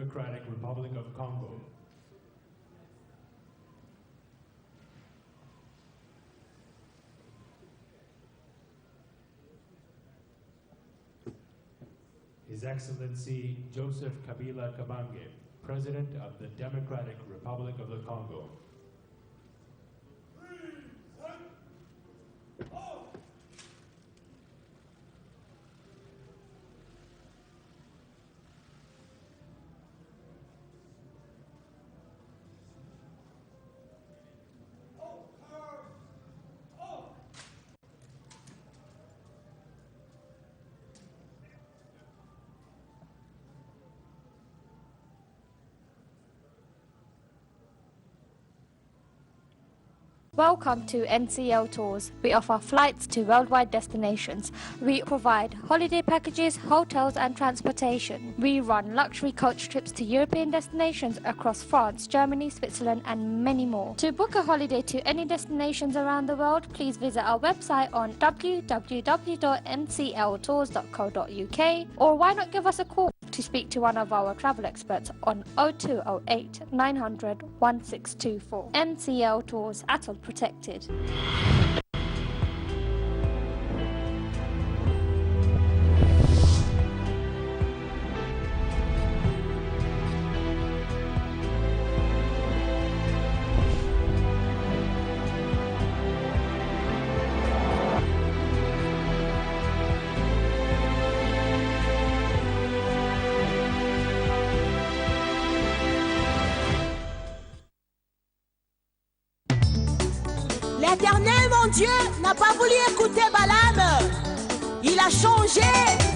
Democratic Republic of Congo. His Excellency Joseph Kabila Kabange, President of the Democratic Republic of the Congo. Welcome to NCL Tours. We offer flights to worldwide destinations. We provide holiday packages, hotels and transportation. We run luxury coach trips to European destinations across France, Germany, Switzerland and many more. To book a holiday to any destinations around the world, please visit our website on www.ncltours.co.uk or why not give us a call to speak to one of our travel experts on 0208 900 1624. NCL Tours, Atoll Protected. L'Éternel, mon Dieu, n'a pas voulu écouter Balaam. Il a changé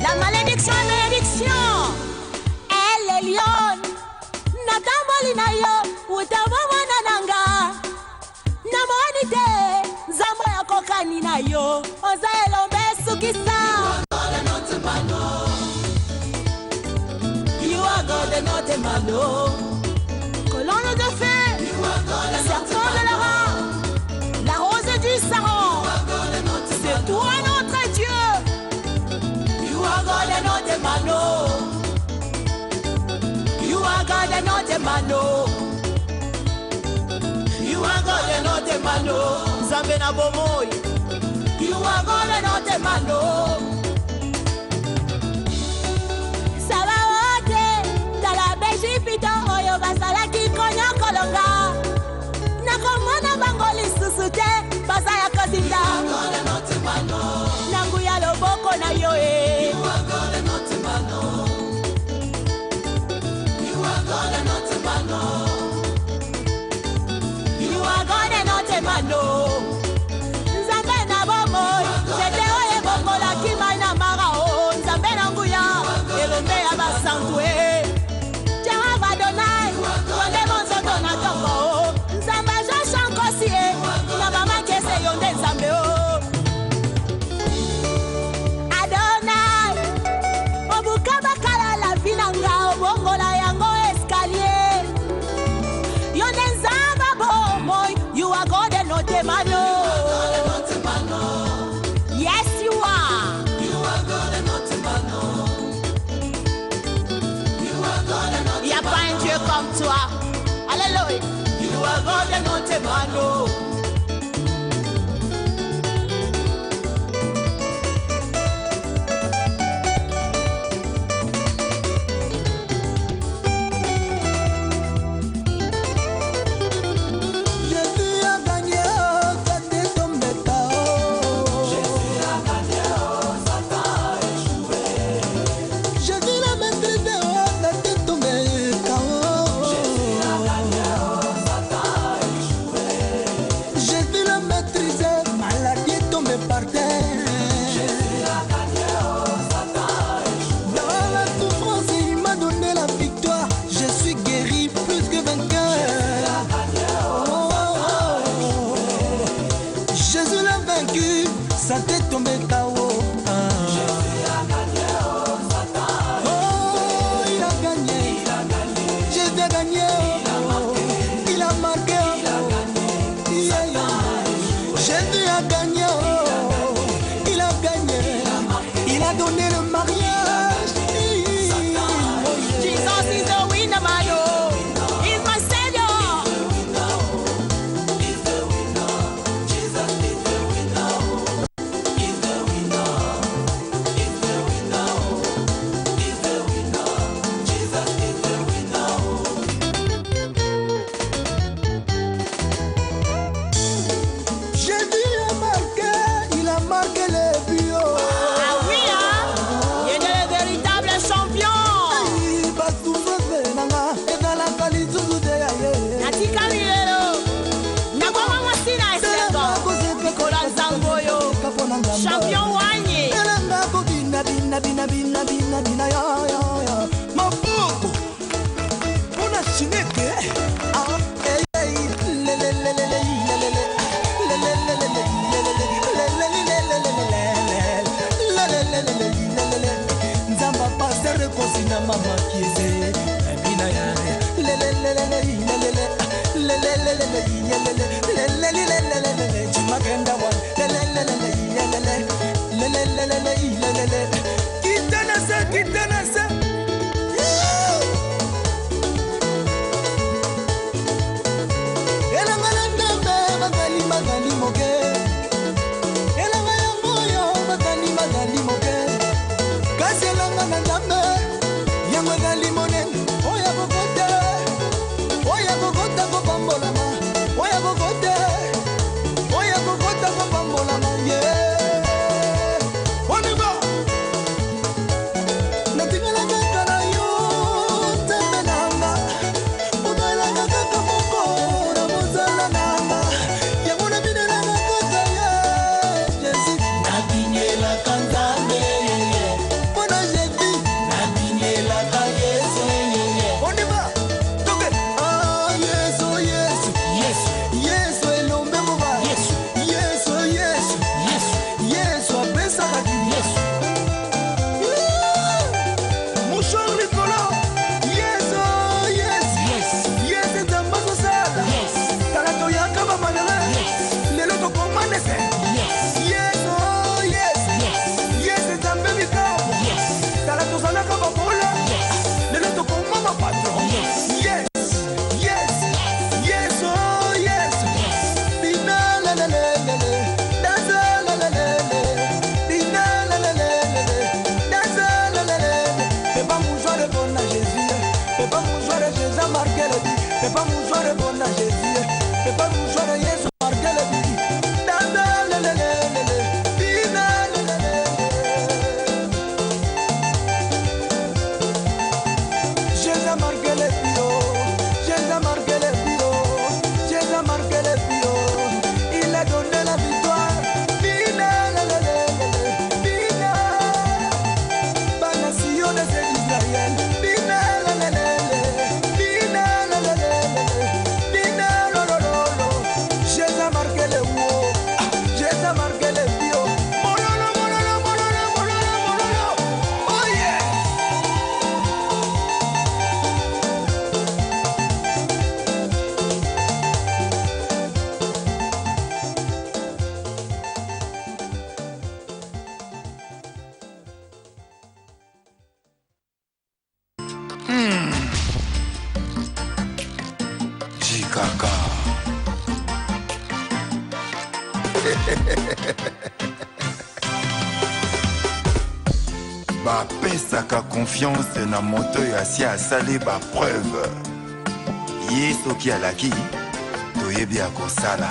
la malédiction en bénédiction. Elle est lionne. Natamoli na yo, utamamwana nanga. Namonite, zamo ya kokani na yo. Oza elombe sukisa. You are God and not a man. Colonne de feu, serpent de la rang. La rose du Saron, c'est toi notre Dieu. You are God and not a man. You are God and not a man. You are God and not a man. Zambena bomoy. You are God and not a man. Sabaote, tala bejipito oyo basala ki konyo kolonga. Nakomona bangoli susute basa ya kozinda nangu ya loboko na yo e. You are God and not a man. You are God and not a man. You are God and not a man. Nzambe na bomo tete oye bongo la kima na marao. Nzambe nangu ya elombe ya basantu e. Jehova Adonai konde monzoto na toko. Nzambe na mama kese yonde nzambe o. Adonai obukaba kala la vinanga obongola yango escalier. Yonde nzamba bomoy. You are God and not a man. Yes you are. You are God and not a man. You are God and not a man. Y'a pas un Dieu comme toi. Alléluia. You are God and not a man. Ça t'est tombé KO. Jésus a gagné, oh Satan. Oh, il a gagné. Jésus a gagné. Il a marqué. Il a gagné. Jésus a gagné. Il a gagné. Il a donné le mariage. Jesus is the winner, mwana nzambe yango ezali monene oya kokota kopambolama oya kokota kopambolama ye oniba natingelaka kala yo nzambe nanga obalanga kaka moko na mosala nanga yango nabinelanga kaka ye Jésus nabinelaka nzambe mpona Jésus nabinelaka Yesu oniba toke Yesu elombe moba Yesu apesaka mushor likolo Yesu nzambe akosala tala toyaka bamalere lelo tokomanese Yesu nzambe mikabo tala tozalaka babola lelo tokoma bapatron pas mon joie de bon à Jésus, c'est pas mon joie de Jésus, marqué le bidi. Jésus marqué le bio, Jésus marqué le bio, Jésus marqué le bio. Il a donné la victoire. Bina, la nation de Israël. bapesaka confiance na moto oyo asi asali bapreuve ye soki alaki toyebi akosala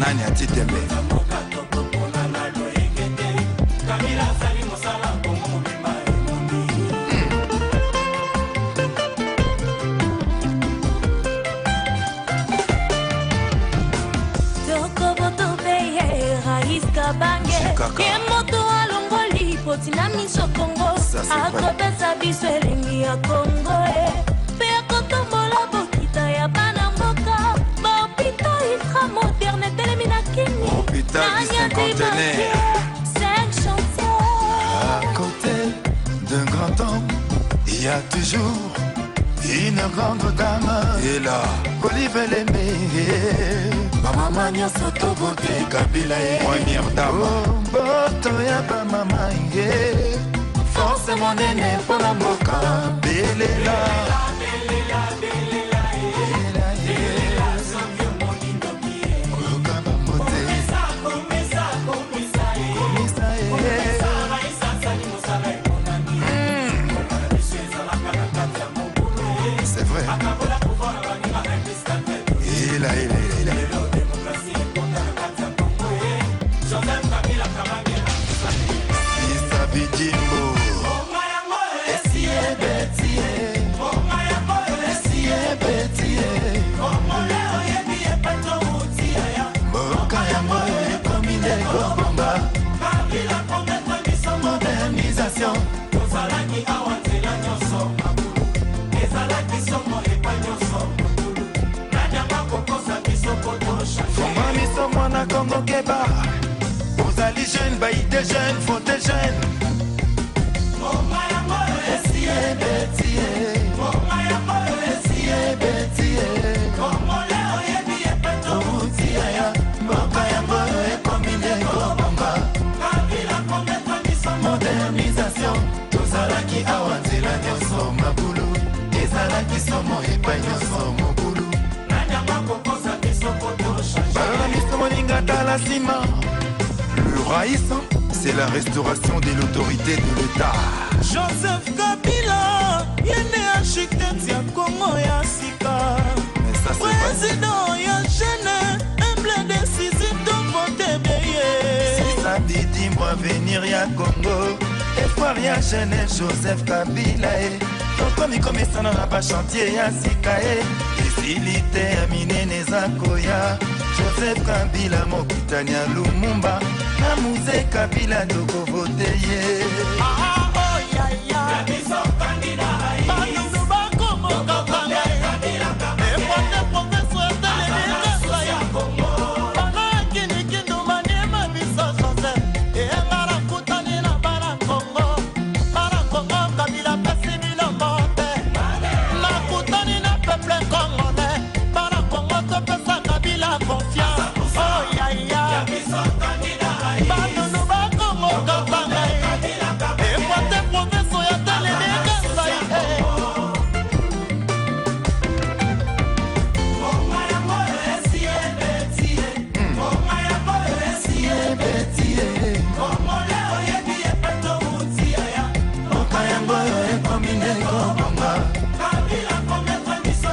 nani atitembe moto alongoli potina miso Kongo akopesa biso elengi ya Kongo mpe akotombola bokita ya bana mboka bahopita ultra moderne etelemi na kini hôpital du cinquantenaire 5 chantiers à côté d'un grand homme il y a toujours une grande dame et là Kolivelembe bamama nyonso tobote Kabila première dame boto ya bamama ye force monene mpona mboka belela c'est vrai il a Bidimbo Esie betie Esie betie Mboka yango ekomi ndeko bomba Modernisation tozalaki awa nzela nyonso makulu ezalaki somo epai nyonso makulu nanyama kokosa biso potosha Foma miso mwana Kongo keba Ozali jeune baite jeune fote jeune Moma yango esie betie Moma yango Esie betie komole oyebi epeto Outia ya Mboka yango ekomi ndeko bomba kabila kometwa biso Modernisation tozalaki awa nzela nyonso mabulu ezalaki somo epai nyonso mokulu nanyama kokosa biso potosha balona miso moninga tala nsima le raïs c'est la restauration de l'autorité de l'État Joseph Kabila yene architecte ya Kongo ya sika mais ça c'est pas président ya jeune humble décisif de voter beye si ça dit moi venir ya Congo espoir ya jeune Joseph Kabila tokomi komesana na bachantier ya sika esili te ya minene eza koya Joseph Kabila mokitani ya Lumumba na Muze Kabila tokovote ye biso kandida banunu bakomokaka epote profeso etelemikasa ya bana kinikindu maniema biso Joseph eyengara kutani na bana Kongo Kabila pesi bilongo te nakutani na peuple congolais bana Kongo topesa Kabila confiance oyaya banunu bakomokaka epote profeso ya telemikasa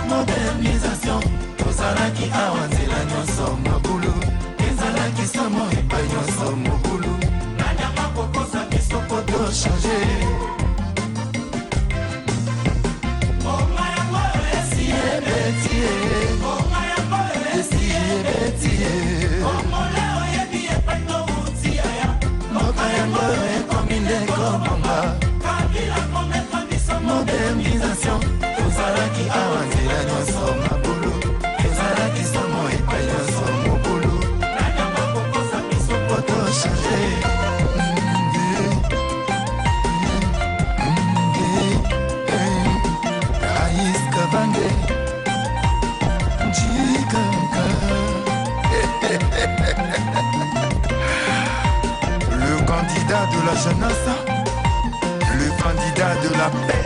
modernisation tozalaki awa nzela nyonso mabulu ezalaki somo epai nyonso mobulu nanyama kokosa biso potochange esie betie esie betie mboka yango ekomi ndeko bomba modernisation tozalaki awa nzela nyonso mabulu ezalaki somo epai nyonso mobulu potochange Raïs Kabange Njikanga le candidat de la jeunesse le candidat de la paix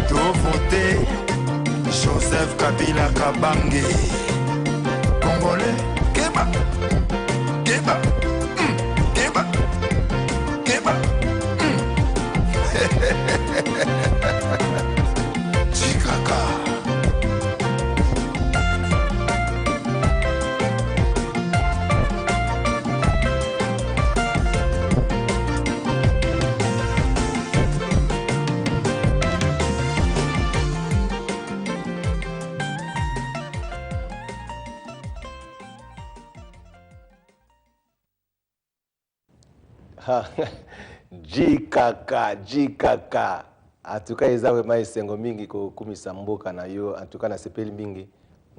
tout voté Joseph Kabila Kabange Congolais Keba Keba Keba Keba Chikaka jikaka atuka eza wema esengo mingi kokumisa mboka na yo atuka na sepeli mingi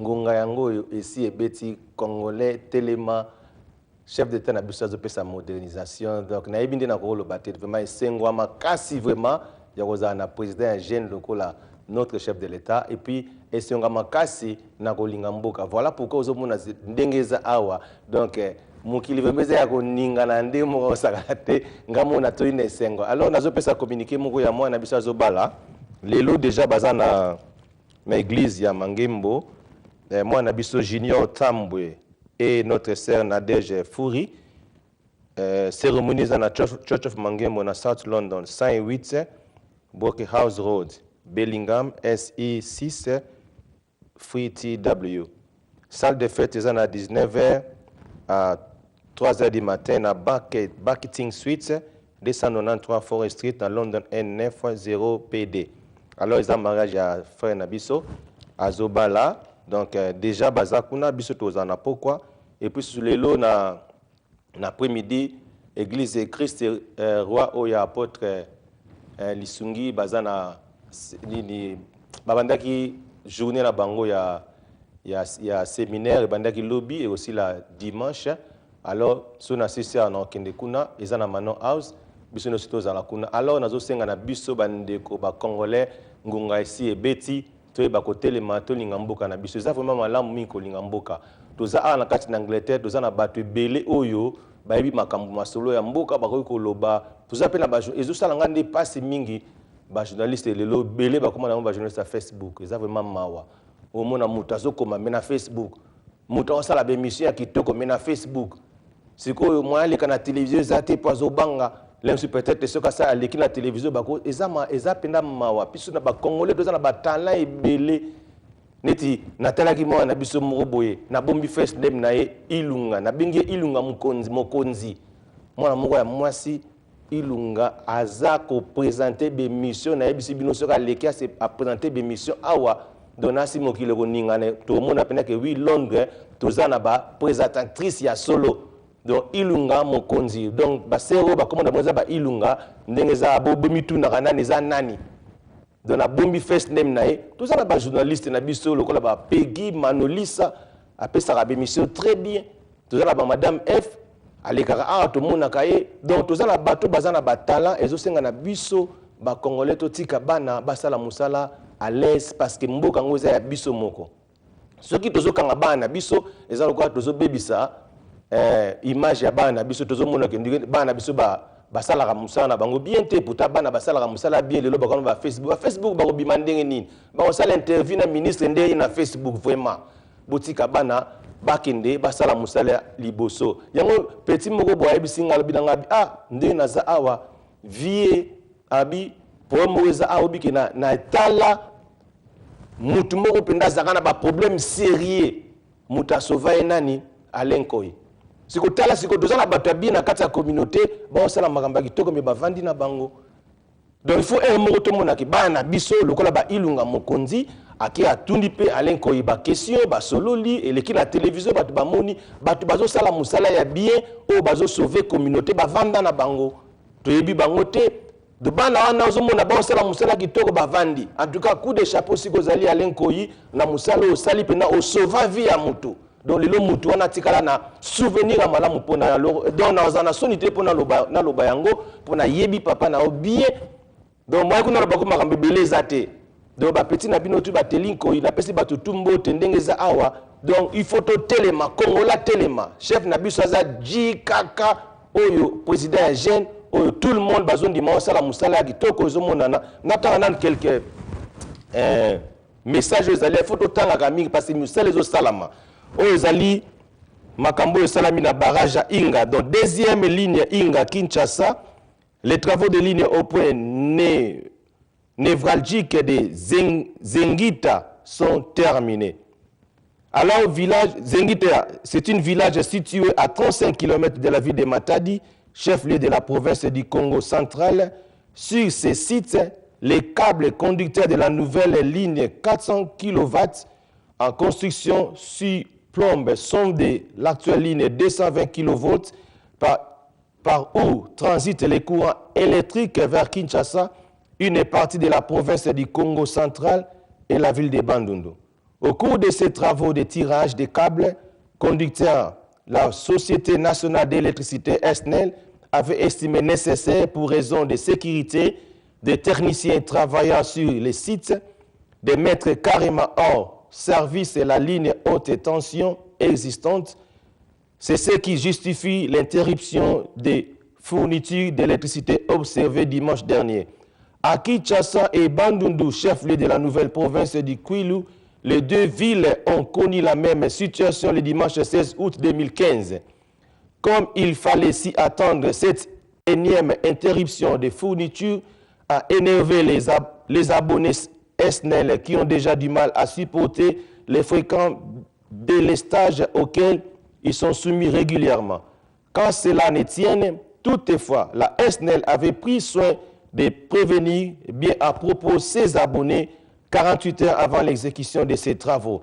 ngonga yango oyo esi ebeti congolais telema chef d'état na biso azopesa modernisation donc nayebi nde nakoloba te vraiment esengo makasi vraiment ya kozala na président ya jeune lokola notre chef de l'état et puis esengo makasi na kolinga mboka voilà pourquoi ozomona ndenge eza awa donc mokili vemeza ya koninga na nde moko osaka te ngamona toyi na esengo alors nazopesa communiqué moko ya mwana biso azobala lelo déjà baza na église ya Mangembo mwana biso Junior Tambwe et notre sœur Nadège Fouri cérémonie za na Church of Mangembo na South London 108 Broke House Road Bellingham SE 6 Free TW salle de fête za na 19h à 3h du matin à Bucketing Suite 293 Forest Street, dans London N90 PD. Alors, ils ont mariage à frère Nabiso, à Zobala. Donc, déjà, Bazakuna, Biso Tozana, pourquoi? Et puis, sur les lots, l'après-midi, Église de Christ, Roi Oya, apôtre Lisungi, Bazana, Babandaki, journée la Bango, il y a séminaire, Babandaki lobby, et aussi la dimanche. Alors, si on assiste à Kendekuna, ils ont Manon House, Biso Nosito Zalakuna. Alors, on a aussi un Biso Bandeko, Congolais, Ngunga ici et Betty, tu es côté les manteaux Lingamboka na Biso. Ça vraiment malamu miko Lingamboka. Toza a na kati d'Angleterre, toza na batu belé oyo, bayebi makambu masolo ya mboka bakoki koloba. Toza pe na ba ezo sala ngande passe mingi ba journaliste lelo belé ba komana ba journaliste à Facebook. Ça vraiment mawa. Au mona mutazo koma na Facebook. Muta sala ba émission ya kitoko na Facebook. Siko moi les kana télévision zate pozo banga. Même si peut-être ceux qui sont à la télévision, ils ont pena mawa. Puis na ba Congolais, ils ont ba talent et belé. Neti natala ki mwa na biso mroboye na bombi first name na ye Ilunga na bingi Ilunga mokonzi. Mwana moko ya mwasi Ilunga aza ko présenter des missions na bisi bino soka leki a présenter des missions awa donasi mokile ko ningane to mona pena ke oui Londres tozana ba présentatrice ya solo. Donc Ilunga mokonzi donc basero ba komanda moza ba Ilunga ndenge za bobomitu na kanani za nani donc na bombi first name na ye tout ça na ba journaliste na biso lokola ba Peggy Manolisa apesa ka émission très bien tout ça na ba madame F alekaka a to mona kaye donc tout ça na bato bazana ba talent ezo senga na biso ba congolais to tika bana basala musala à l'aise parce que mboka ngoza ya biso moko soki tozo kanga bana biso eza lokola tozo bebisa image ya bana biso tozomona ke bana biso basalaka musala na bango bien te puta bana basalaka musala bien lelo bakona ba Facebook bako bimandenge nini bako sala interview na ministre ndeye na Facebook vraiment botika bana bakende basala musala liboso yango petit moko boye bisinga lobinanga ndenge na za awa vie abi pomweza awo bikena na tala mutu moko penda zakana ba problème sérieux muta sauver nani Alenkoi. Siko tala siko dozana batabie na kati ya communauté ba osala makamba kitoko me bavandi na bango. Donc il faut un mot to mona ki bana biso lokola ba Ilunga mokonzi aki atundi pe Alenkoi ba question ba sololi et l'équipe la télévision batu ba moni batu bazo sala musala ya bien o bazo sauver communauté bavanda na bango. To yebi bango te de bana wana ozomona ba osala musala kitoko bavandi. En tout cas coup de chapeau siko zali Alenkoi na musala o sali pena o sauver vie ya mutu. Donc lelo mutu wana tikala na souvenir malamu pona donc na ozana sonité pona na loba yango pona yebi papa na obie donc moi kuna loba ko makambe beleza te donc ba petit na bino tu ba telinko ina pesi ba tutumbo tendenge za awa donc il faut to telema Kongola telema chef na biso za jikaka oyo président ya jeune oyo tout le monde bazon di masala musala kitoko ezomona na tanga quelques messages aux allez faut to tanga kami parce que musala ezo salama Ozali Makambo Salami na barrage à Inga. Donc deuxième ligne Inga Kinshasa, les travaux de ligne au point névralgique de Zengita sont terminés. Alors village Zengita, c'est un village situé à 35 km de la ville de Matadi, chef-lieu de la province du Congo central. Sur ces sites, les câbles conducteurs de la nouvelle ligne 400 kV en construction sur plombe sont de l'actuelle ligne 220 kV par où transitent les courants électriques vers Kinshasa, une partie de la province du Congo central et la ville de Bandundu. Au cours de ces travaux de tirage des câbles conducteurs, la Société nationale d'électricité SNEL avait estimé nécessaire pour raison de sécurité des techniciens travaillant sur les sites de mettre carrément hors service la ligne haute tension existante. C'est ce qui justifie l'interruption des fournitures d'électricité observée dimanche dernier. À Kinshasa et Bandundu, chef-lieu de la nouvelle province du Kwilu, les deux villes ont connu la même situation le dimanche 16 août 2015. Comme il fallait s'y attendre, cette énième interruption des fournitures a énervé les abonnés SNEL qui ont déjà du mal à supporter les fréquents délestages auxquels ils sont soumis régulièrement. Quand cela ne tienne, Toutefois, la SNEL avait pris soin de prévenir bien à propos ses abonnés 48 heures avant l'exécution de ces travaux.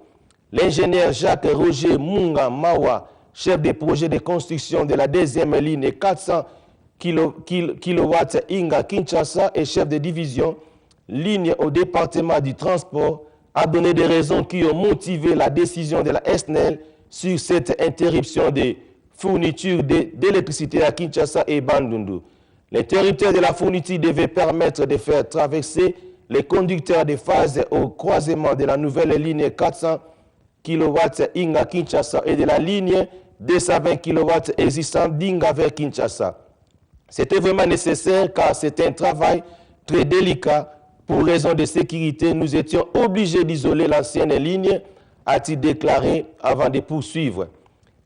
L'ingénieur Jacques-Roger Munga Mawa, chef des projets de construction de la deuxième ligne 400 kW Inga Kinshasa et chef de division ligne au département du transport, a donné des raisons qui ont motivé la décision de la SNEL sur cette interruption des fournitures d'électricité à Kinshasa et Bandundu. L'interrupteur de la fourniture devait permettre de faire traverser les conducteurs de phase au croisement de la nouvelle ligne 400 kW Inga Kinshasa et de la ligne 220 kW existante d'Inga vers Kinshasa. C'était vraiment nécessaire car c'est un travail très délicat. Pour raison de sécurité, nous étions obligés d'isoler l'ancienne ligne, a-t-il déclaré avant de poursuivre.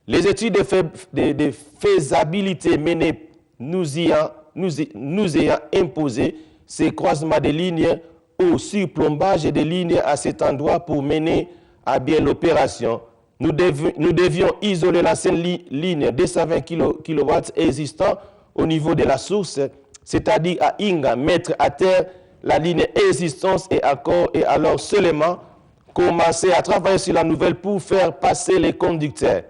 Les études de faisabilité menées nous ayant imposé ces croisements de lignes au surplombage des lignes à cet endroit pour mener à bien l'opération. Nous devions isoler l'ancienne ligne 220 kW existant au niveau de la source, c'est-à-dire à Inga, mettre à terre la ligne existence et alors seulement commencer à travailler sur la nouvelle pour faire passer les conducteurs.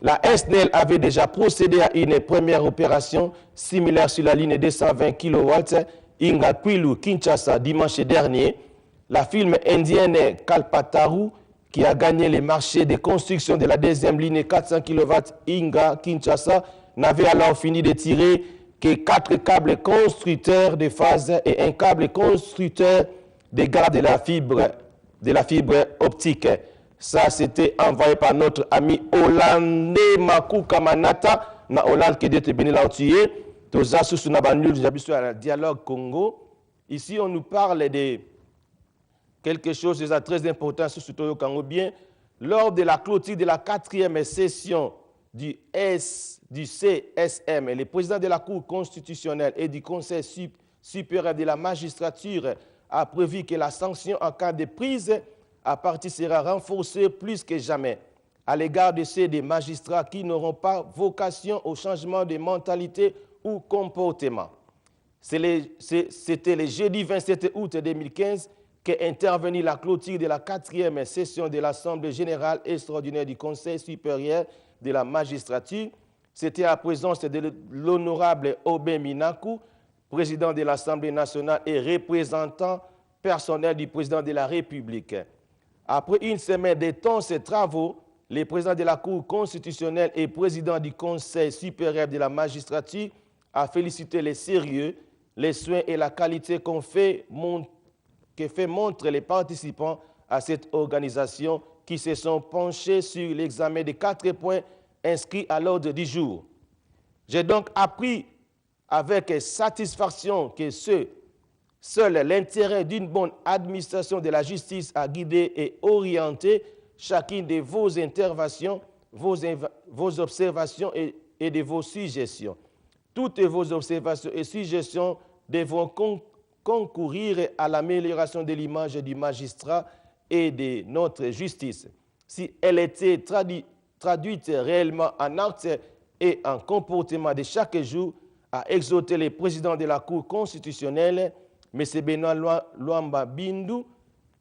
La SNEL avait déjà procédé à une première opération similaire sur la ligne 220 kW Inga Kwilu Kinshasa dimanche dernier. La firme indienne Kalpataru, qui a gagné les marchés de construction de la deuxième ligne 400 kW Inga Kinshasa, n'avait alors fini de tirer que 4 câbles constructeurs de phase et un câble constructeur de garde de la fibre optique. Ça, c'était envoyé par notre ami hollandais Makou Kamanata, na Hollande qui était béni là tué. Dialogue Congo. Ici, on nous parle de quelque chose de très important sur ce Congo bien. Lors de la clôture de la 4e session du CSM, le président de la Cour constitutionnelle et du Conseil supérieur de la magistrature a prévu que la sanction en cas de prise à partie sera renforcée plus que jamais à l'égard de ceux des magistrats qui n'auront pas vocation au changement de mentalité ou comportement. C'était le jeudi 27 août 2015 qu'est intervenue la clôture de la 4e session de l'Assemblée générale extraordinaire du Conseil supérieur de la magistrature. C'était à présence de l'honorable Aubin Minakou, président de l'Assemblée nationale et représentant personnel du président de la République. Après une semaine d'intenses travaux, le président de la Cour constitutionnelle et président du Conseil supérieur de la magistrature a félicité les sérieux, les soins et la qualité que fait montrent les participants à cette organisation qui se sont penchés sur l'examen des 4 points inscrits à l'ordre du jour. J'ai donc appris avec satisfaction que seul l'intérêt d'une bonne administration de la justice a guidé et orienté chacune de vos interventions, vos observations et de vos suggestions. Toutes vos observations et suggestions devront concourir à l'amélioration de l'image du magistrat et de notre justice. Si elle était traduite réellement en actes et en comportement de chaque jour, a exhorté le président de la Cour constitutionnelle, M. Benoît Luamba Bindu.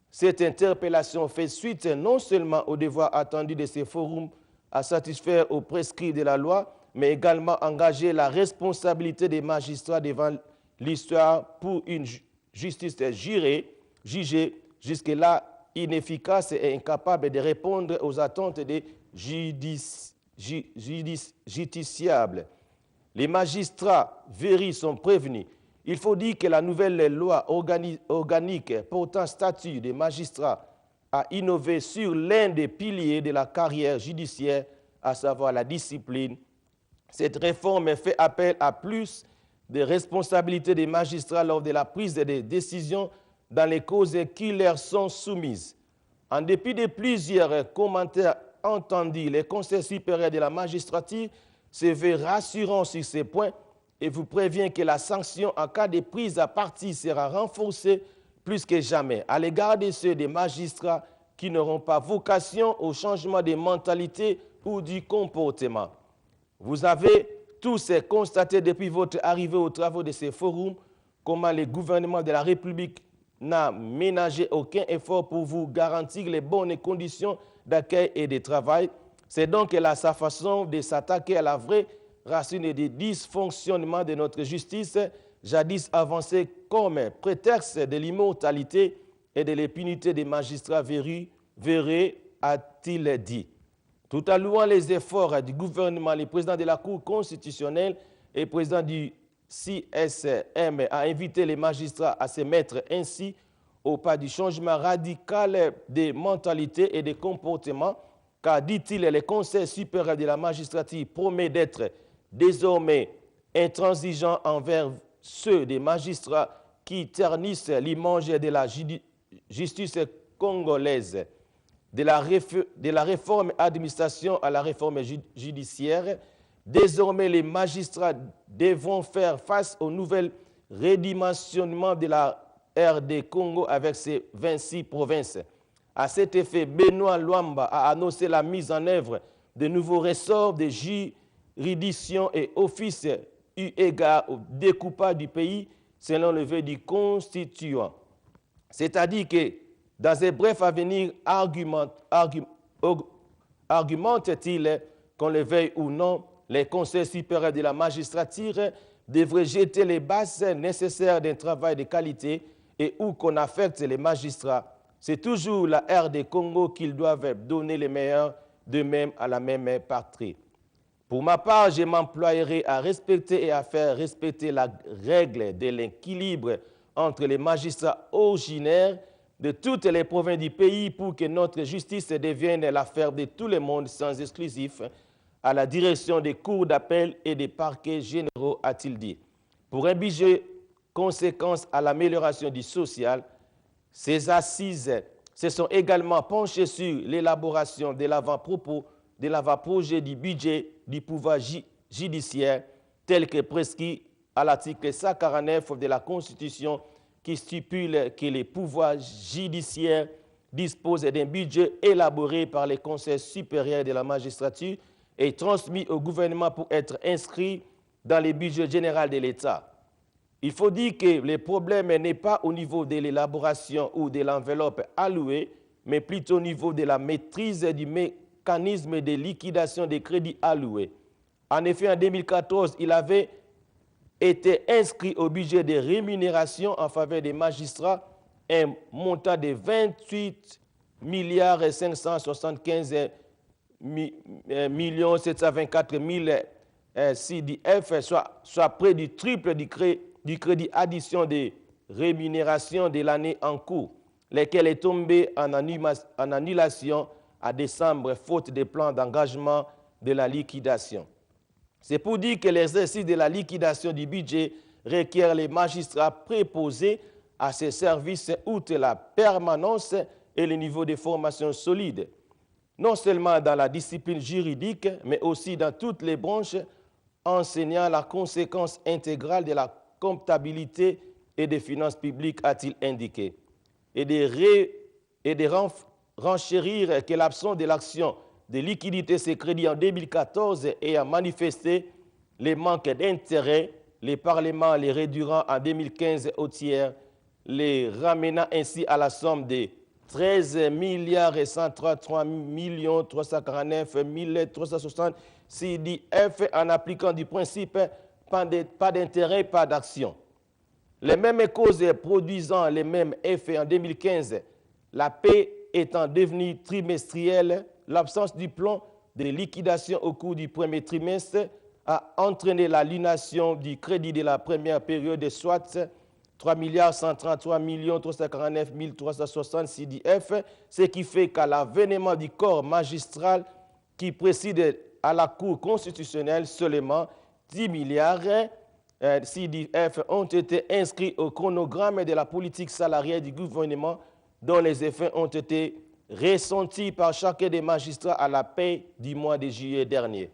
Cette interpellation fait suite non seulement au devoir attendu de ces forums à satisfaire aux prescrits de la loi, mais également engager la responsabilité des magistrats devant l'histoire pour une justice jugée jusque-là inefficace et incapable de répondre aux attentes des justiciables. Les magistrats véris sont prévenus. Il faut dire que la nouvelle loi organique portant statut des magistrats a innové sur l'un des piliers de la carrière judiciaire, à savoir la discipline. Cette réforme fait appel à plus de responsabilités des magistrats lors de la prise des décisions dans les causes qui leur sont soumises. En dépit de plusieurs commentaires entendus, le Conseil supérieur de la magistrature se veut rassurant sur ces points et vous prévient que la sanction en cas de prise à partie sera renforcée plus que jamais à l'égard de ceux des magistrats qui n'auront pas vocation au changement de mentalité ou du comportement. Vous avez tous constaté depuis votre arrivée aux travaux de ces forums comment le gouvernement de la République n'a ménagé aucun effort pour vous garantir les bonnes conditions d'accueil et de travail. C'est donc là sa façon de s'attaquer à la vraie racine des dysfonctionnements de notre justice, jadis avancée comme prétexte de l'immortalité et de l'impunité des magistrats véreux, a-t-il dit. Tout en louant les efforts du gouvernement, le président de la Cour constitutionnelle et le président du CSM a invité les magistrats à se mettre ainsi au pas du changement radical des mentalités et des comportements, car, dit-il, le Conseil supérieur de la magistrature promet d'être désormais intransigeant envers ceux des magistrats qui ternissent l'image de la justice congolaise. De la réforme administration à la réforme judiciaire, désormais les magistrats devront faire face au nouvel redimensionnement de la RD Congo avec ses 26 provinces. À cet effet, Benoît Luamba a annoncé la mise en œuvre de nouveaux ressorts de juridiction et offices eu égard au découpage du pays selon le vœu du constituant. C'est-à-dire que dans un bref avenir, argumente-t-il, qu'on le veuille ou non, les conseils supérieurs de la magistrature devraient jeter les bases nécessaires d'un travail de qualité et où qu'on affecte les magistrats. C'est toujours la RD Congo qu'ils doivent donner les meilleurs, de même à la même patrie. Pour ma part, je m'emploierai à respecter et à faire respecter la règle de l'équilibre entre les magistrats originaires de toutes les provinces du pays pour que notre justice devienne l'affaire de tout le monde sans exclusif, à la direction des cours d'appel et des parquets généraux, a-t-il dit. Pour un budget conséquence à l'amélioration du social, ces assises se sont également penchées sur l'élaboration de l'avant-projet du budget du pouvoir judiciaire tel que prescrit à l'article 149 de la Constitution qui stipule que les pouvoirs judiciaires disposent d'un budget élaboré par les conseils supérieurs de la magistrature et transmis au gouvernement pour être inscrit dans le budget général de l'État. Il faut dire que le problème n'est pas au niveau de l'élaboration ou de l'enveloppe allouée, mais plutôt au niveau de la maîtrise du mécanisme de liquidation des crédits alloués. En effet, en 2014, il avait été inscrit au budget de rémunération en faveur des magistrats un montant de 28 575 724 000 CDF, soit près du triple du crédit addition de rémunération de l'année en cours, lequel est tombé en annulation à décembre faute de plan d'engagement de la liquidation. C'est pour dire que l'exercice de la liquidation du budget requiert les magistrats préposés à ces services outre la permanence et le niveau de formation solide, non seulement dans la discipline juridique, mais aussi dans toutes les branches, enseignant la conséquence intégrale de la comptabilité et des finances publiques, a-t-il indiqué, et de renchérir que l'absence de l'action de liquidité ces crédits en 2014 et à manifester les manques d'intérêt, les parlements les réduiront en 2015 au tiers, les ramenant ainsi à la somme de 13 133 349 360 CDF en appliquant du principe pas d'intérêt, pas d'action. Les mêmes causes produisant les mêmes effets en 2015, la paie étant devenue trimestrielle, l'absence du plan de liquidation au cours du premier trimestre a entraîné l'annulation du crédit de la première période, soit 3 133 349 360 CDF, ce qui fait qu'à l'avènement du corps magistral qui préside à la Cour constitutionnelle, seulement 10 milliards CDF ont été inscrits au chronogramme de la politique salariale du gouvernement dont les effets ont été ressentis par chacun des magistrats à la paie du mois de juillet dernier.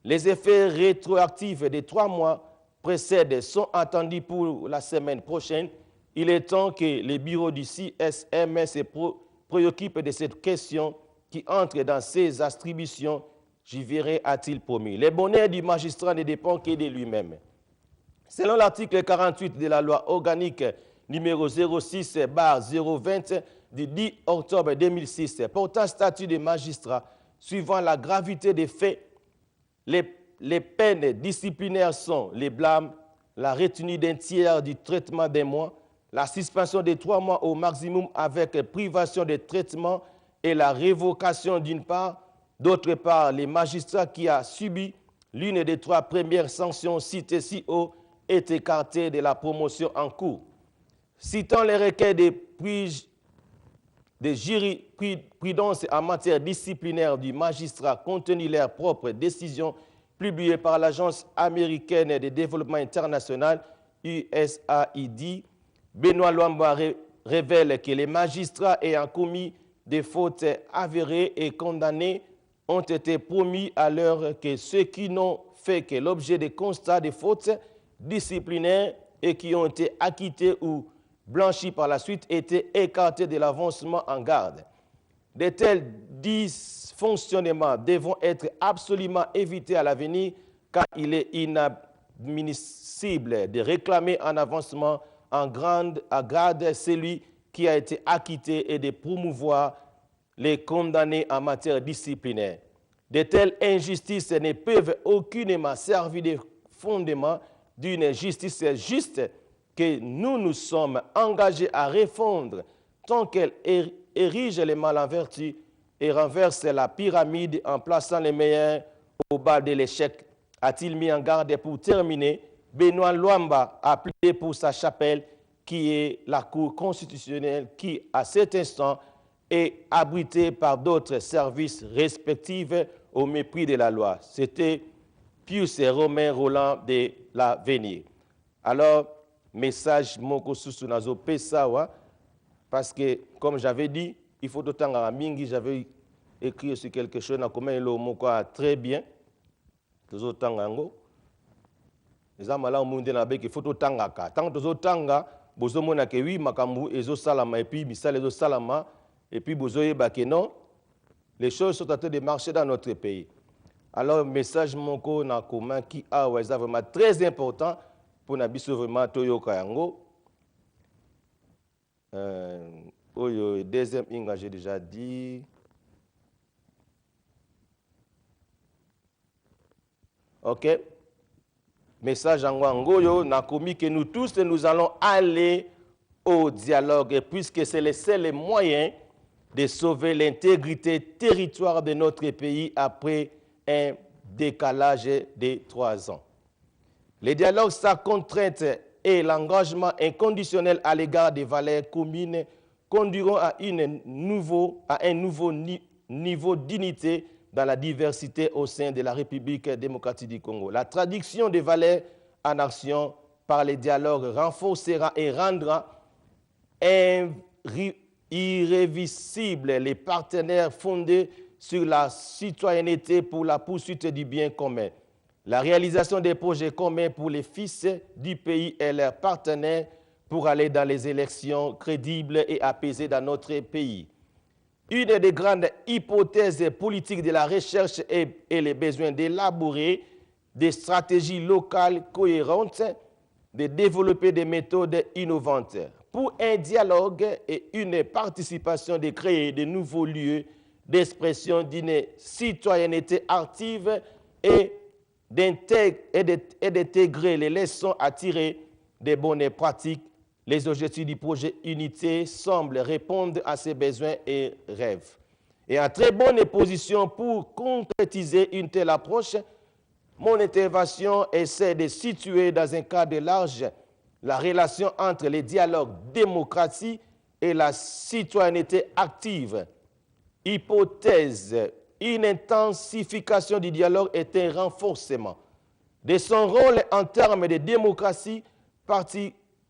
Les effets rétroactifs des 3 mois précèdents sont attendus pour la semaine prochaine. Il est temps que les bureaux du CSM se préoccupent de cette question qui entre dans ses attributions, j'y verrai, a-t-il promis. Le bonheur du magistrat ne dépend que de lui-même. Selon l'article 48 de la loi organique numéro 06/020 du 10 octobre 2006, portant statut de magistrat, suivant la gravité des faits, les peines disciplinaires sont les blâmes, la retenue d'un tiers du traitement d'un mois, la suspension de 3 mois au maximum avec privation de traitement et la révocation d'une part. D'autre part, les magistrats qui a subi l'une des 3 premières sanctions citées si haut est écarté de la promotion en cours. Citant les requêtes de jurisprudence en matière disciplinaire du magistrat contenu leurs propres décisions publiées par l'Agence américaine de développement international, USAID, Benoît Luamba révèle que les magistrats ayant commis des fautes avérées et condamnés ont été promis à l'heure que ceux qui n'ont fait que l'objet de constats de fautes disciplinaires et qui ont été acquittés ou blanchis par la suite étaient écartés de l'avancement en garde. De tels dysfonctionnements devront être absolument évités à l'avenir car il est inadmissible de réclamer un avancement en grade celui qui a été acquitté et de promouvoir les condamnés en matière disciplinaire. De telles injustices ne peuvent aucunement servir de fondement d'une justice juste que nous nous sommes engagés à refondre tant qu'elle érige les mal en vertu et renverse la pyramide en plaçant les meilleurs au bas de l'échec. A-t-il mis en garde pour terminer? Benoît Luamba a plaidé pour sa chapelle qui est la Cour constitutionnelle qui, à cet instant, est abritée par d'autres services respectifs au mépris de la loi. C'était Pius et Romain Roland de l'Avenir. Alors, message moko susu nazo pesawa parce que comme j'avais dit, il faut autant à mingi, j'avais écrit sur quelque chose na comment le moko très bien. Tozo tangango. Les amala monde na be que faut autant ka. Tant tozo tanga bozo mona ke wi makambu ezo salama et puis misala ezo salama et puis bozo yeba que non, les choses sont en train de marcher dans notre pays. Alors message moko na commun qui a vraiment très important pour nabiso vraiment toyoka yango. Deuxième inga, j'ai déjà dit. Ok. Message en n'a commis que nous tous, nous allons aller au dialogue, puisque c'est le seul moyen de sauver l'intégrité territoriale de notre pays après un décalage de 3 ans. Le dialogue, sa contrainte et l'engagement inconditionnel à l'égard des valeurs communes conduiront à un nouveau niveau d'unité dans la diversité au sein de la République démocratique du Congo. La traduction des valeurs en action par les dialogues renforcera et rendra irréversibles les partenaires fondés sur la citoyenneté pour la poursuite du bien commun. La réalisation des projets communs pour les fils du pays et leurs partenaires pour aller dans les élections crédibles et apaisées dans notre pays. Une des grandes hypothèses politiques de la recherche est le besoin d'élaborer des stratégies locales cohérentes, de développer des méthodes innovantes. Pour un dialogue et une participation, de créer de nouveaux lieux d'expression d'une citoyenneté active et d'intégrer les leçons à tirer des bonnes pratiques. Les objectifs du projet Unité semblent répondre à ces besoins et rêves. Et en très bonne position pour concrétiser une telle approche, mon intervention essaie de situer dans un cadre large la relation entre les dialogues démocratique et la citoyenneté active. Hypothèse, une intensification du dialogue est un renforcement de son rôle en termes de démocratie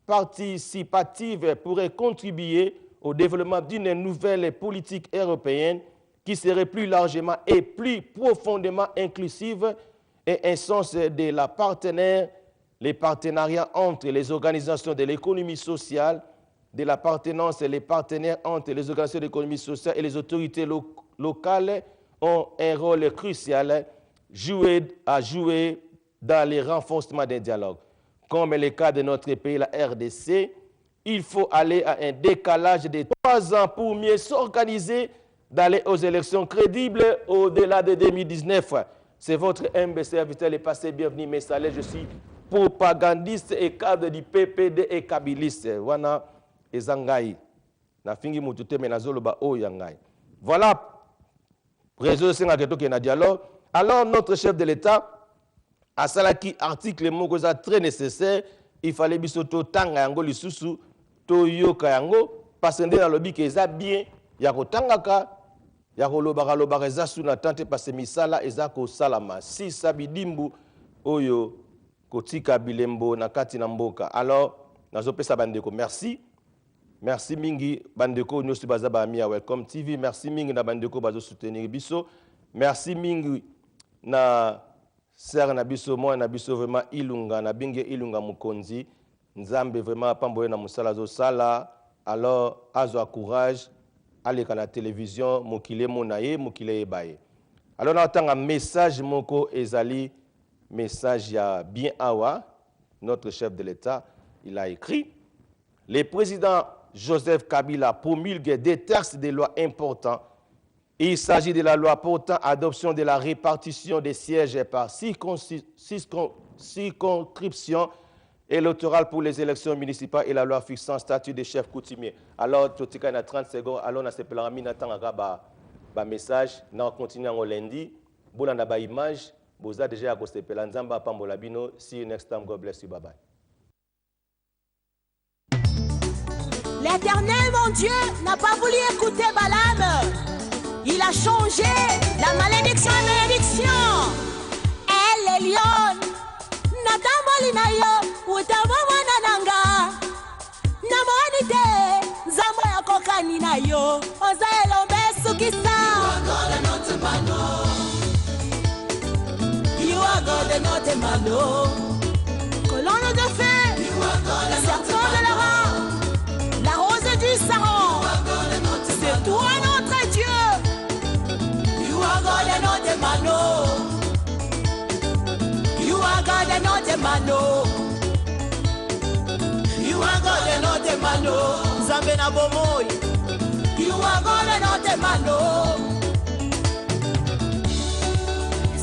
participative pourrait contribuer au développement d'une nouvelle politique européenne qui serait plus largement et plus profondément inclusive et un sens de la les partenariats entre les organisations de l'économie sociale, de l'appartenance et les partenaires entre les organisations de l'économie sociale et les autorités locales ont un rôle crucial à jouer dans les renforcements des dialogues. Comme le cas de notre pays, la RDC, il faut aller à un décalage de 3 ans pour mieux s'organiser, d'aller aux élections crédibles au-delà de 2019. C'est votre humble serviteur, le passé bienvenu, Messalé. Je suis propagandiste et cadre du PPD et kabiliste. Wana ezangai. Na fingi mutute menazolo ba o yangai. Voilà. Réseau na dialogue. Alors notre chef de l'État a salaki article moko za très nécessaire. Il fallait bisoto tanga yango lisusu to yoka yango parce que na lobi ke za bien ya kotangaka ya kolobaka lobaka eza suna tante parce misala eza ko salama si sabidimbu oyo kotika bilembo na kati na mboka. Alors nazopesa bandeko merci. Merci mingi bandeko nyosu baza ba mia Welcome TV. Merci mingi na bandeko bazo soutenir biso. Merci mingi na sœur na biso moi na biso vraiment ilunga na binge ilunga mukonzi. Nzambe vraiment pamboye na musala zo sala. Alors azo courage aller à la télévision mokile monaye mokile ebaye. Alors on attend un message moko ezali message ya bien awa notre chef de l'État il a écrit le président Joseph Kabila promulgue des textes de loi importants. Il s'agit de la loi portant adoption de la répartition des sièges par circonscription électorale pour les élections municipales et la loi fixant statut de chef coutumier. Alors, tout le monde a 30 secondes. Alors, on a cette message. On continue en lundi. On a une image. Vous avez déjà accosté Pelanzamba, Pambolabino. See you next time. God bless you. Bye bye. L'Éternel, mon Dieu, n'a pas voulu écouter Balaam. Il a changé la malédiction en bénédiction. Elle est lionne. Natamboli na yo, utamamana nanga. Namonite, zambo ya kokani na yo. Oza elombe sukisa. You are God and not a mano. Colonne de feu. Serpent de la rang. La rose du Saron. C'est toi notre Dieu. You are God and not a mano. You are God and not a mano. You are God and not a mano. Zambena bomoy. You are God and not a mano.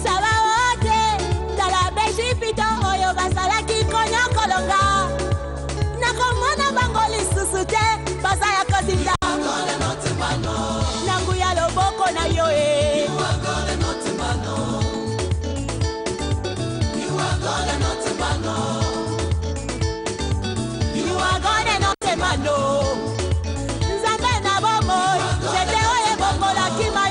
Sabaote, talabe jipito oyo basalaki konya kolonga. Nakomona bangoli susute, basaya kozinda. You are God and not a mano. Nanguya loboko na yoe. You are God and not a mano. You are God and not a mano. You are God and not a mano. Nzambe na bomo, jete oye bomo la kima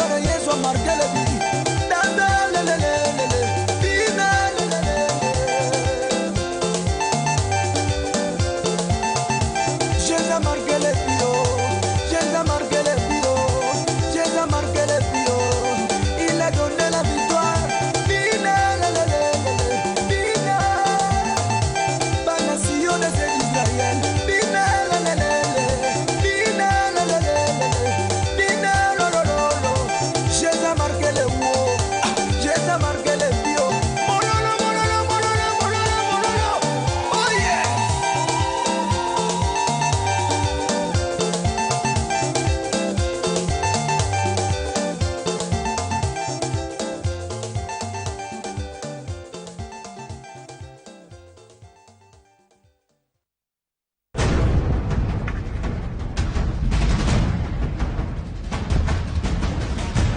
Sara Yesu Margele Bi Dada lelelelele Bina lelelelele Jeza Margele Bio Jeza Margele Bio Jeza Margele Bio Il a donné la victoire Bina lelelelele Bina Banation de Israël Bina lelelelele Bina lelelelele Bina lolololo Jeza Margele Wo Jeza Margele Bio Mololo mololo mololo mololo mololo Oh yeah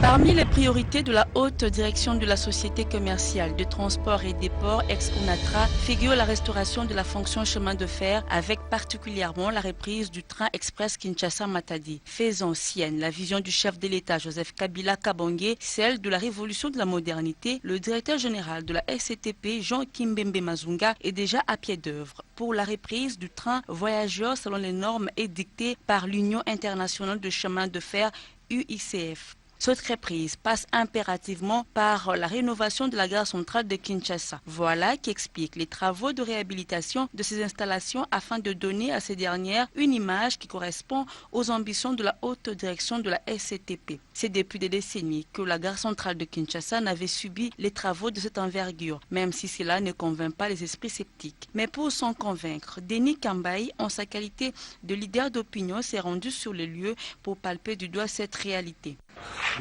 Parmi les priorités de la haute direction de la société commerciale de transport et des ports ex-ONATRA figure la restauration de la fonction chemin de fer avec particulièrement la reprise du train express Kinshasa-Matadi. Faisant sienne la vision du chef de l'État Joseph Kabila Kabange, celle de la révolution de la modernité, le directeur général de la SCTP Jean Kimbembe Mazunga est déjà à pied d'œuvre pour la reprise du train voyageurs selon les normes édictées par l'Union internationale de chemin de fer UICF. Cette reprise passe impérativement par la rénovation de la gare centrale de Kinshasa. Voilà qui explique les travaux de réhabilitation de ces installations afin de donner à ces dernières une image qui correspond aux ambitions de la haute direction de la SCTP. C'est depuis des décennies que la gare centrale de Kinshasa n'avait subi les travaux de cette envergure, même si cela ne convainc pas les esprits sceptiques. Mais pour s'en convaincre, Denis Kambaï, en sa qualité de leader d'opinion, s'est rendu sur les lieux pour palper du doigt cette réalité.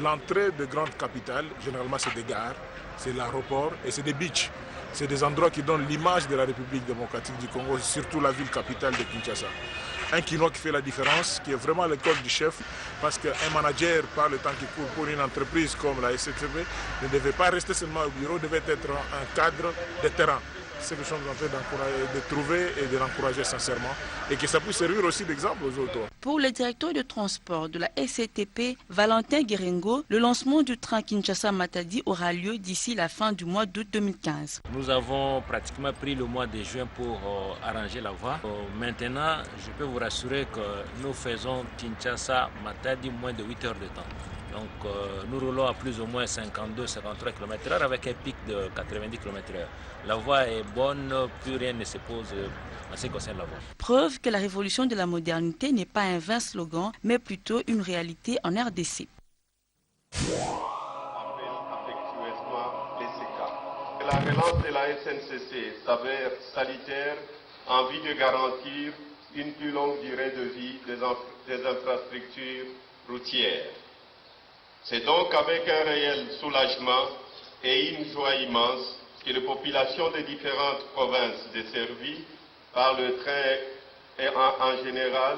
L'entrée de grandes capitales, généralement c'est des gares, c'est l'aéroport et c'est des beaches. C'est des endroits qui donnent l'image de la République démocratique du Congo, surtout la ville capitale de Kinshasa. Un quinoa qui fait la différence, qui est vraiment l'école du chef, parce qu'un manager, par le temps qui court pour une entreprise comme la SCTP, ne devait pas rester seulement au bureau, devait être un cadre de terrain. C'est ce que nous sommes en train de trouver et de l'encourager sincèrement et que ça puisse servir aussi d'exemple aux autres. Pour le directeur de transport de la SCTP, Valentin Guérengo, le lancement du train Kinshasa-Matadi aura lieu d'ici la fin du mois d'août 2015. Nous avons pratiquement pris le mois de juin pour arranger la voie. Maintenant, je peux vous rassurer que nous faisons Kinshasa-Matadi moins de 8 heures de temps. Donc nous roulons à plus ou moins 52-53 km/h avec un pic de 90 km/h. La voie est bonne, plus rien ne se pose en ce qui concerne la voie. Preuve que la révolution de la modernité n'est pas un vain slogan, mais plutôt une réalité en RDC. La relance de la SNCC s'avère salutaire en vue de garantir une plus longue durée de vie des infrastructures routières. C'est donc avec un réel soulagement et une joie immense que les populations des différentes provinces desservies par le train en général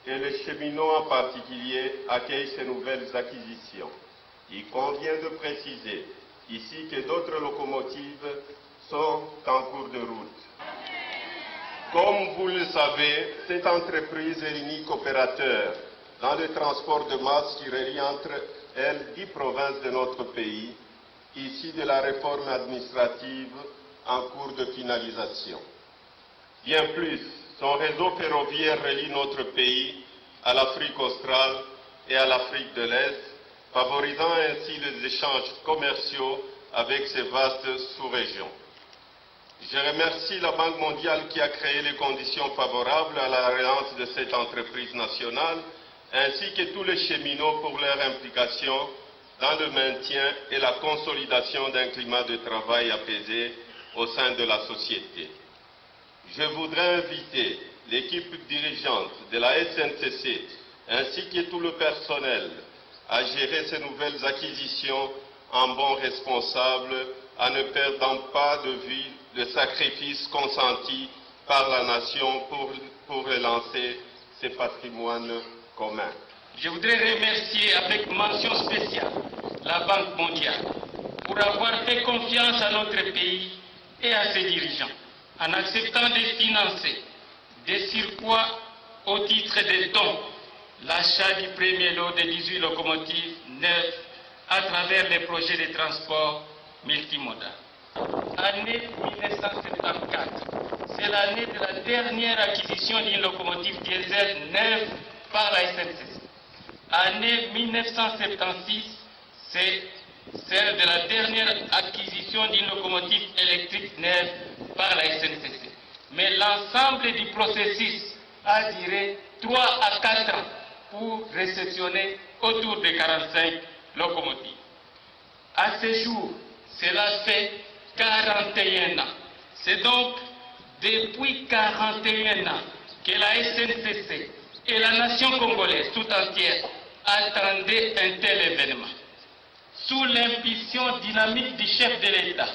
et les cheminots en particulier accueillent ces nouvelles acquisitions. Il convient de préciser ici que d'autres locomotives sont en cours de route. Comme vous le savez, cette entreprise est l'unique opérateur dans le transport de masse qui relie entre elles 10 provinces de notre pays, issues de la réforme administrative en cours de finalisation. Bien plus, son réseau ferroviaire relie notre pays à l'Afrique australe et à l'Afrique de l'Est, favorisant ainsi les échanges commerciaux avec ces vastes sous-régions. Je remercie la Banque mondiale qui a créé les conditions favorables à la relance de cette entreprise nationale, ainsi que tous les cheminots pour leur implication dans le maintien et la consolidation d'un climat de travail apaisé au sein de la société. Je voudrais inviter l'équipe dirigeante de la SNCC ainsi que tout le personnel à gérer ces nouvelles acquisitions en bons responsables, en ne perdant pas de vue le sacrifice consenti par la nation pour relancer ces patrimoines communs. Je voudrais remercier avec mention spéciale la Banque mondiale pour avoir fait confiance à notre pays et à ses dirigeants en acceptant de financer des surcroît au titre des dons l'achat du premier lot de 18 locomotives neuves à travers les projets de transport multimodal. Année 1974, c'est l'année de la dernière acquisition d'une locomotive diesel neuve par la SNCC. Année 1976, c'est celle de la dernière acquisition d'une locomotive électrique neuve par la SNCC. Mais l'ensemble du processus a duré 3 à 4 ans pour réceptionner autour de 45 locomotives. À ce jour, cela fait 41 ans. C'est donc depuis 41 ans que la SNCC et la nation congolaise tout entière attendaient un tel événement. Sous l'impulsion dynamique du chef de l'État,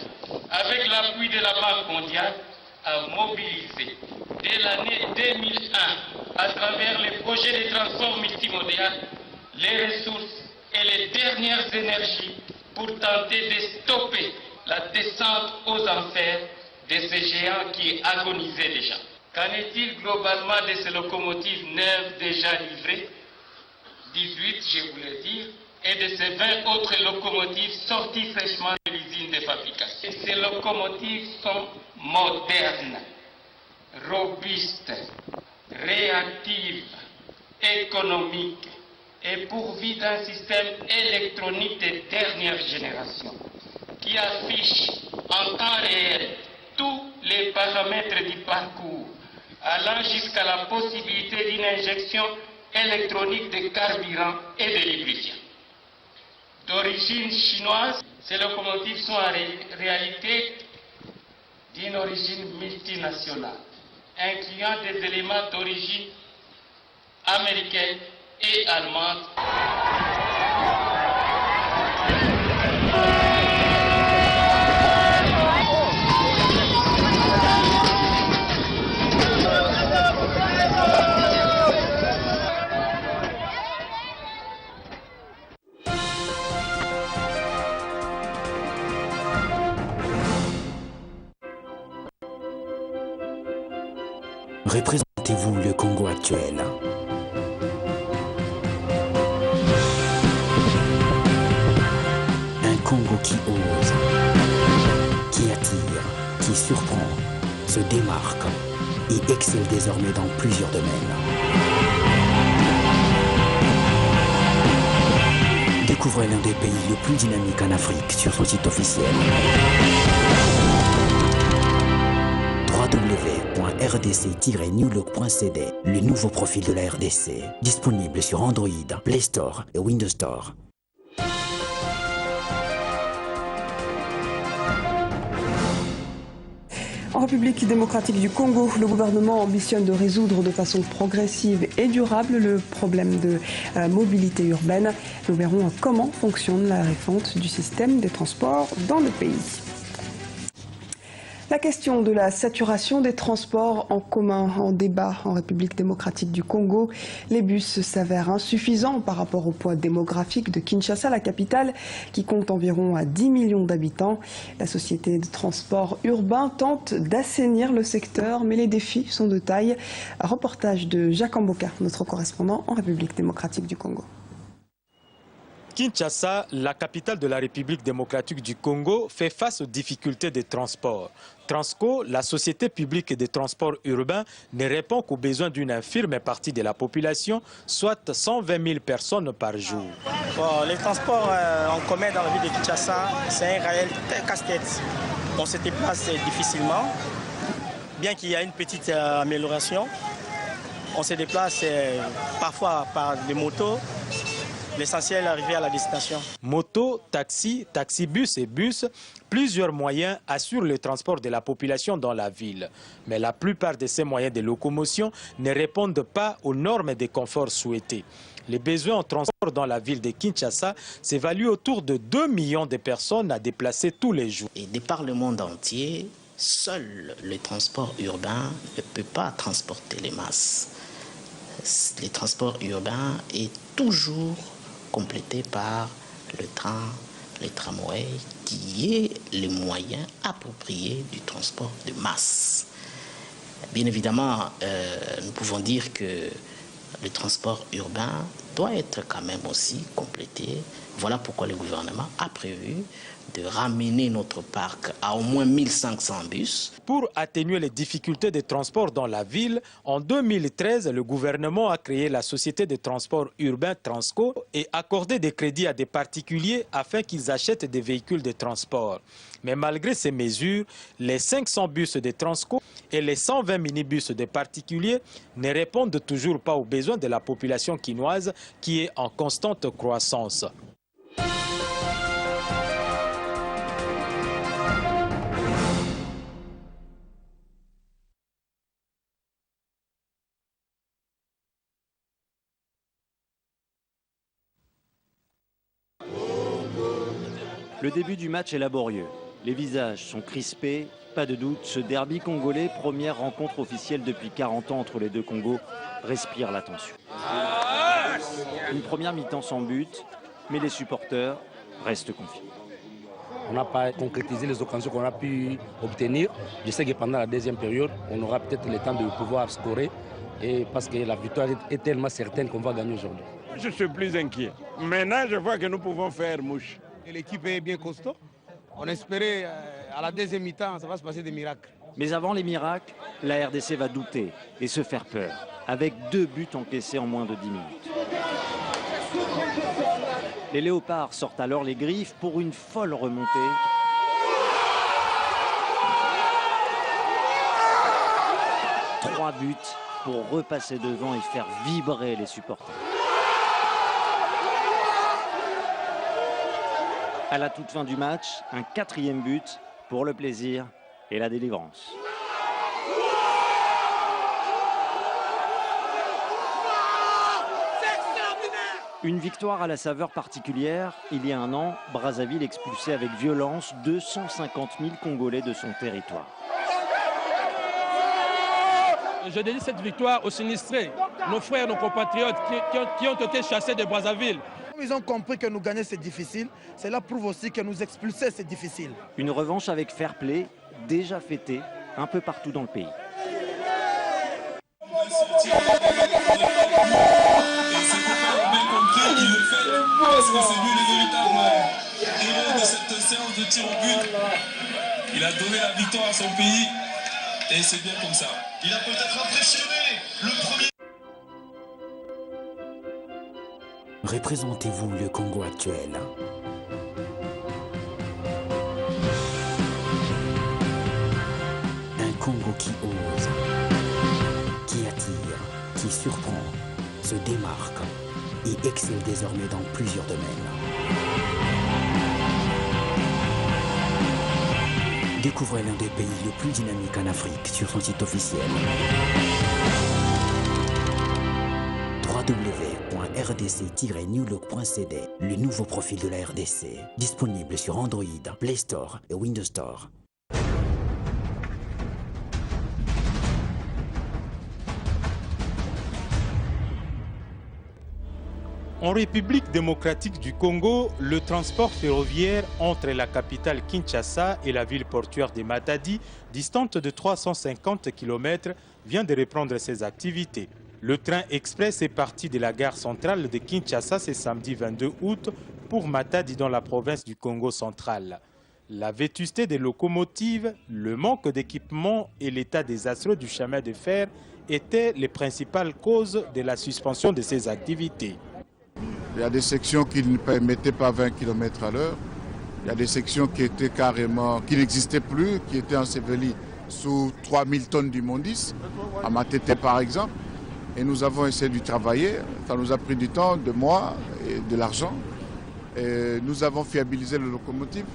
avec l'appui de la Banque mondiale, a mobilisé dès l'année 2001, à travers les projets de transport multimodal, les ressources et les dernières énergies pour tenter de stopper la descente aux enfers de ces géants qui agonisaient déjà. Qu'en est-il globalement de ces locomotives neuves déjà livrées? 18, je voulais dire, et de ces 20 autres locomotives sorties fraîchement de l'usine de fabrication. Ces locomotives sont modernes, robustes, réactives, économiques et pourvues d'un système électronique de dernière génération qui affiche en temps réel tous les paramètres du parcours, allant jusqu'à la possibilité d'une injection électronique de carburant et de lubrifiant. D'origine chinoise, ces locomotives sont en réalité d'une origine multinationale, incluant des éléments d'origine américaine et allemande. Représentez-vous le Congo actuel? Un Congo qui ose, qui attire, qui surprend, se démarque et excelle désormais dans plusieurs domaines. Découvrez l'un des pays les plus dynamiques en Afrique sur son site officiel. www.rdc-newlook.cd, le nouveau profil de la RDC, disponible sur Android, Play Store et Windows Store. En République démocratique du Congo, le gouvernement ambitionne de résoudre de façon progressive et durable le problème de mobilité urbaine. Nous verrons comment fonctionne la refonte du système des transports dans le pays. La question de la saturation des transports en commun en débat en République démocratique du Congo. Les bus s'avèrent insuffisants par rapport au poids démographique de Kinshasa, la capitale, qui compte environ à 10 millions d'habitants. La société de transport urbain tente d'assainir le secteur, mais les défis sont de taille. Un reportage de Jacques Amboka, notre correspondant en République démocratique du Congo. Kinshasa, la capitale de la République démocratique du Congo, fait face aux difficultés de transport. Transco, la société publique de transport urbain, ne répond qu'aux besoins d'une infime partie de la population, soit 120 000 personnes par jour. Bon, les transports en commun dans la ville de Kinshasa, c'est un réel casse-tête. On se déplace difficilement, bien qu'il y ait une petite amélioration. On se déplace parfois par des motos. L'essentiel est arrivé à la destination. Moto, taxi, taxibus et bus, plusieurs moyens assurent le transport de la population dans la ville. Mais la plupart de ces moyens de locomotion ne répondent pas aux normes de confort souhaitées. Les besoins en transport dans la ville de Kinshasa s'évaluent autour de 2 millions de personnes à déplacer tous les jours. Et de par le monde entier, seul le transport urbain ne peut pas transporter les masses. Le transport urbain est toujours complété par le train, les tramways, qui est le moyen approprié du transport de masse. Bien évidemment, nous pouvons dire que le transport urbain doit être quand même aussi complété. Voilà pourquoi le gouvernement a prévu de ramener notre parc à au moins 1500 bus. Pour atténuer les difficultés de transport dans la ville, en 2013, le gouvernement a créé la société de transport urbain Transco et accordé des crédits à des particuliers afin qu'ils achètent des véhicules de transport. Mais malgré ces mesures, les 500 bus de Transco et les 120 minibus de particuliers ne répondent toujours pas aux besoins de la population quinoise qui est en constante croissance. Le début du match est laborieux. Les visages sont crispés. Pas de doute, ce derby congolais, première rencontre officielle depuis 40 ans entre les deux Congos, respire la tension. Une première mi-temps sans but, mais les supporters restent confiants. On n'a pas concrétisé les occasions qu'on a pu obtenir. Je sais que pendant la deuxième période, on aura peut-être le temps de pouvoir scorer, et parce que la victoire est tellement certaine qu'on va gagner aujourd'hui. Je suis plus inquiet. Maintenant, je vois que nous pouvons faire mouche. L'équipe est bien costaud. On espérait à la deuxième mi-temps, ça va se passer des miracles. Mais avant les miracles, la RDC va douter et se faire peur, avec 2 buts encaissés en moins de 10 minutes. Les Léopards sortent alors les griffes pour une folle remontée. Trois buts pour repasser devant et faire vibrer les supporters. À la toute fin du match, un 4e but pour le plaisir et la délivrance. Une victoire à la saveur particulière. Il y a un an, Brazzaville expulsait avec violence 250 000 Congolais de son territoire. Je dédie cette victoire aux sinistrés, nos frères, nos compatriotes qui ont été chassés de Brazzaville. Ils ont compris que nous gagner c'est difficile. Cela prouve aussi que nous expulser c'est difficile. Une revanche avec fair play, déjà fêtée un peu partout dans le pays. Il a donné la victoire à son pays et c'est bien comme ça. Il a peut-être impressionné le premier. Représentez-vous le Congo actuel. Un Congo qui ose, qui attire, qui surprend, se démarque et excelle désormais dans plusieurs domaines. Découvrez l'un des pays les plus dynamiques en Afrique sur son site officiel. www.rdc-newlook.cd, le nouveau profil de la RDC, disponible sur Android, Play Store et Windows Store. En République démocratique du Congo, le transport ferroviaire entre la capitale Kinshasa et la ville portuaire de Matadi, distante de 350 km, vient de reprendre ses activités. Le train express est parti de la gare centrale de Kinshasa ce samedi 22 août pour Matadi dans la province du Congo central. La vétusté des locomotives, le manque d'équipement et l'état désastreux du chemin de fer étaient les principales causes de la suspension de ces activités. Il y a des sections qui ne permettaient pas 20 km à l'heure. Il y a des sections qui étaient carrément, qui n'existaient plus, qui étaient ensevelies sous 3000 tonnes d'immondices, à Matete par exemple. Et nous avons essayé de travailler. Ça nous a pris du temps, de mois et de l'argent. Nous avons fiabilisé les locomotives.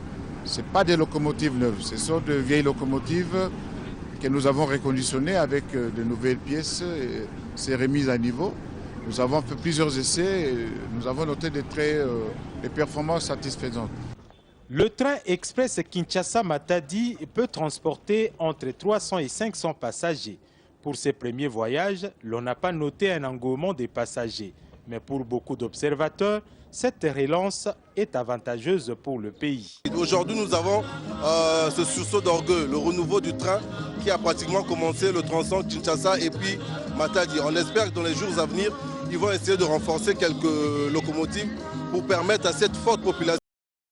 Ce ne sont pas des locomotives neuves, ce sont de vieilles locomotives que nous avons reconditionnées avec de nouvelles pièces. C'est remis à niveau. Nous avons fait plusieurs essais et nous avons noté des performances satisfaisantes. Le train express Kinshasa-Matadi peut transporter entre 300 et 500 passagers. Pour ces premiers voyages, l'on n'a pas noté un engouement des passagers. Mais pour beaucoup d'observateurs, cette relance est avantageuse pour le pays. Aujourd'hui, nous avons ce sursaut d'orgueil, le renouveau du train qui a pratiquement commencé, le tronçon Kinshasa et puis Matadi. On espère que dans les jours à venir, ils vont essayer de renforcer quelques locomotives pour permettre à cette forte population